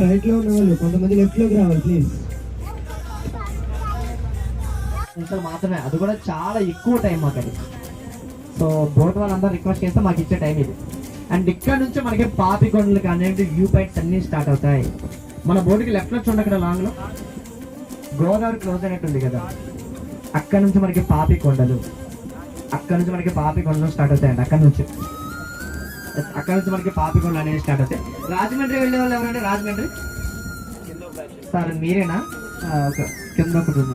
Right లో ఉన్న వాళ్ళు కొంతమంది లెఫ్ట్ లోకి రావాలి ప్లీజ్. మాత్రమే, అది కూడా చాలా ఎక్కువ టైం మాకు అది. సో బోట్ వాళ్ళందరూ రిక్వెస్ట్ చేస్తే మాకు ఇచ్చే టైం ఇది. అండ్ ఇక్కడ నుంచి మనకి పాపికొండలు కానీ వ్యూ పాయింట్స్ అన్ని స్టార్ట్ అవుతాయి. మన బోట్కి లెఫ్ట్ లో చూడండి, అక్కడ లాంగ్ లో గోదావరి క్లోజ్ అయినట్టుంది కదా, అక్కడ నుంచి మనకి పాపికొండలు, అక్కడ నుంచి మనకి పాపికొండలు స్టార్ట్ అవుతాయండి. అక్కడ నుంచి మనకి పాపికొండలు అనేవి స్టార్ట్ అవుతాయి. రాజమండ్రి వెళ్ళే వాళ్ళు ఎవరంటే రాజమండ్రి సార్ మీరేనా? ఓకే, కింద ఒకటి